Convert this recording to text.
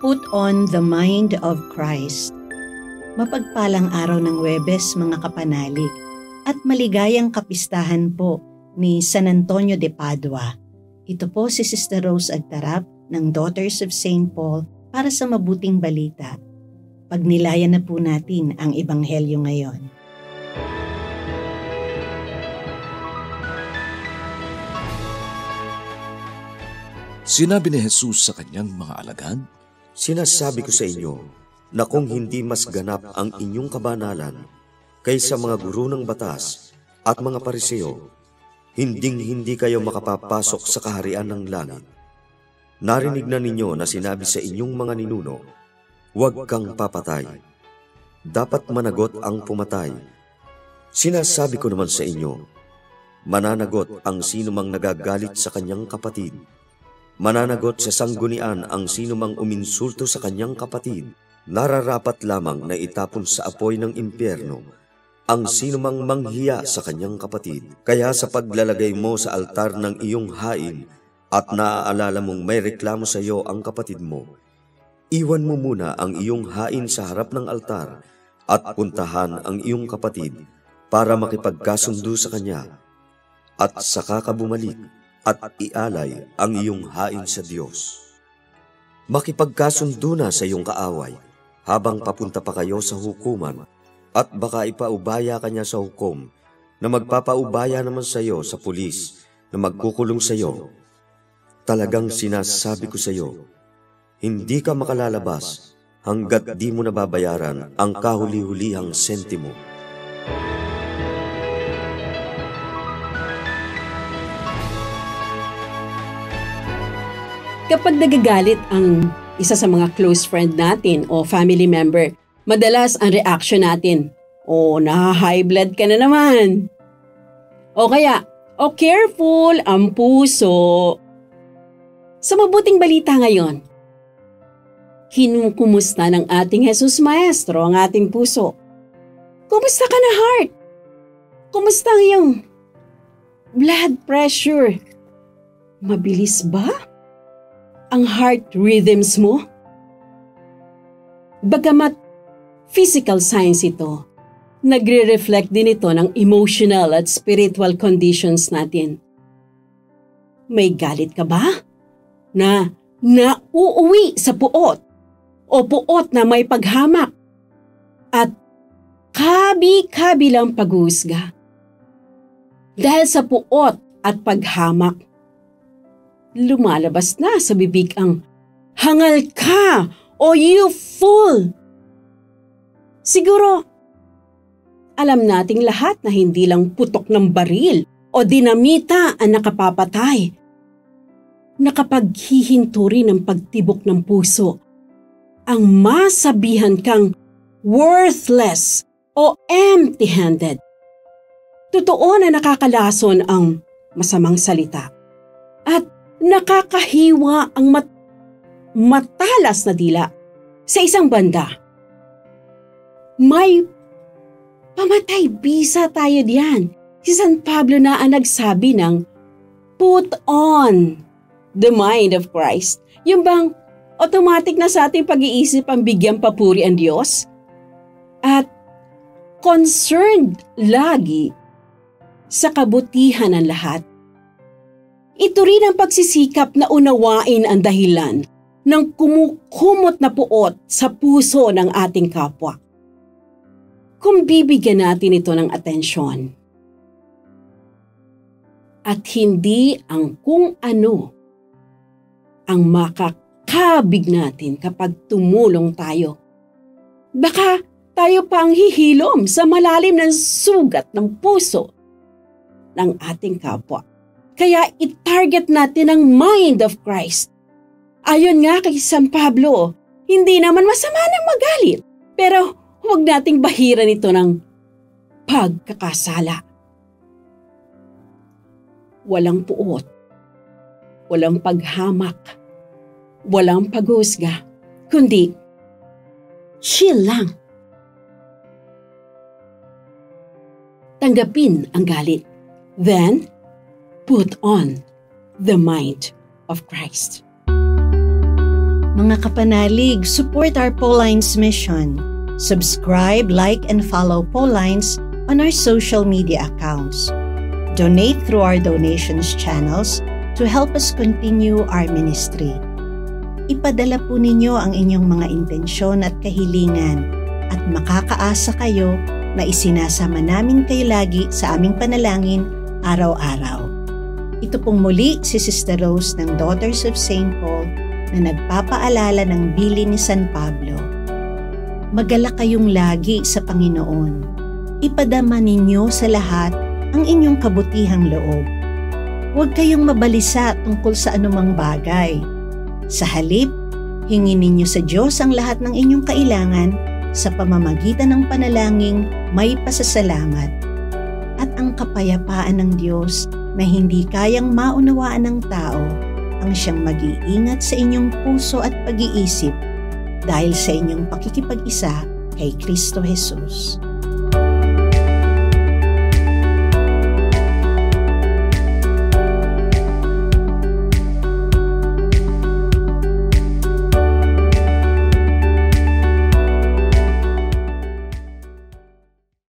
Put on the mind of Christ. Mapagpalang araw ng Huwebes mga kapanalig at maligayang kapistahan po ni San Antonio de Padua. Ito po si Sister Rose Agtarap ng Daughters of St. Paul para sa mabuting balita. Pagnilayan na po natin ang Ebanghelyo ngayon. Sinabi ni Jesus sa kanyang mga alagad, "Sinasabi ko sa inyo na kung hindi mas ganap ang inyong kabanalan kaysa mga guro ng batas at mga pariseo, hindi kayo makapapasok sa kaharian ng langit. Narinig na ninyo na sinabi sa inyong mga ninuno, huwag kang papatay. Dapat managot ang pumatay. Sinasabi ko naman sa inyo, mananagot ang sinumang nagagalit sa kanyang kapatid. Mananagot sa sanggunian ang sinumang uminsulto sa kanyang kapatid. Nararapat lamang na itapon sa apoy ng impyerno ang sinumang manghiya sa kanyang kapatid. Kaya sa paglalagay mo sa altar ng iyong hain at naaalala mong may reklamo sa iyo ang kapatid mo, iwan mo muna ang iyong hain sa harap ng altar at puntahan ang iyong kapatid para makipagkasundo sa kanya at saka ka bumalik at ialay ang iyong hain sa Diyos. Makipagkasundo na sa iyong kaaway habang papunta pa kayo sa hukuman at baka ipaubaya ka niya sa hukom na magpapaubaya naman sa iyo sa pulis na magkukulong sa iyo. Talagang sinasabi ko sa iyo, hindi ka makalalabas hanggat di mo nababayaran ang kahuli-hulihang sentimo." Kapag nagagalit ang isa sa mga close friend natin o family member, madalas ang reaction natin, naha-high blood ka na naman. O kaya, careful ang puso. Sa mabuting balita ngayon, kinukumusta ng ating Jesus Maestro ang ating puso. Kumusta ka na, heart? Kumusta ang iyong blood pressure? Mabilis ba ang heart rhythms mo? Bagamat physical signs ito, nagre-reflect din ito ng emotional at spiritual conditions natin. May galit ka ba? Na uuwi sa puot o puot na may paghamak at kabi-kabilang paghuhusga. Dahil sa puot at paghamak, lumalabas na sa bibig ang hangal ka o you fool. Siguro, alam nating lahat na hindi lang putok ng baril o dinamita ang nakapapatay. Nakapaghihinto rin ng pagtibok ng puso ang masabihan kang worthless o empty-handed. Totoo na nakakalason ang masamang salita at nakakahiwa ang matalas na dila. Sa isang banda, may pamatay bisa tayo diyan. Si San Pablo na ang nagsabi ng put on the mind of Christ. Yung bang automatic na sa ating pag-iisip ang bigyang papuri ang Diyos? At concerned lagi sa kabutihan ng lahat. Ito rin ang pagsisikap na unawain ang dahilan ng kumukumot na puot sa puso ng ating kapwa. Kung bibigyan natin ito ng atensyon at hindi ang kung ano ang makakabig natin kapag tumulong tayo, baka tayo pa ang hihilom sa malalim ng sugat ng puso ng ating kapwa. Kaya i-target natin ang mind of Christ. Ayon nga kay San Pablo, hindi naman masama ng magalit, pero huwag nating bahiran ito ng pagkakasala. Walang puot, walang paghamak, walang paghusga, kundi chill lang. Tanggapin ang galit. Then, put on the mind of Christ. Mga kapanalig, support our Paulines mission. Subscribe, like, and follow Paulines on our social media accounts. Donate through our donations channels to help us continue our ministry. Ipadala po ninyo ang inyong mga intensyon at kahilingan at makakaasa kayo na isinasama namin kayo lagi sa aming panalangin araw-araw. Ito pong muli si Sister Rose ng Daughters of St. Paul na nagpapaalala ng bilin ni San Pablo. Magalak kayong lagi sa Panginoon. Ipadama ninyo sa lahat ang inyong kabutihang loob. Huwag kayong mabalisa tungkol sa anumang bagay. Sa halip, hingin ninyo sa Diyos ang lahat ng inyong kailangan sa pamamagitan ng panalangin may pasasalamat. At ang kapayapaan ng Diyos na hindi kayang maunawaan ng tao ang siyang mag-iingat sa inyong puso at pag-iisip dahil sa inyong pakikipag-isa kay Kristo Jesus.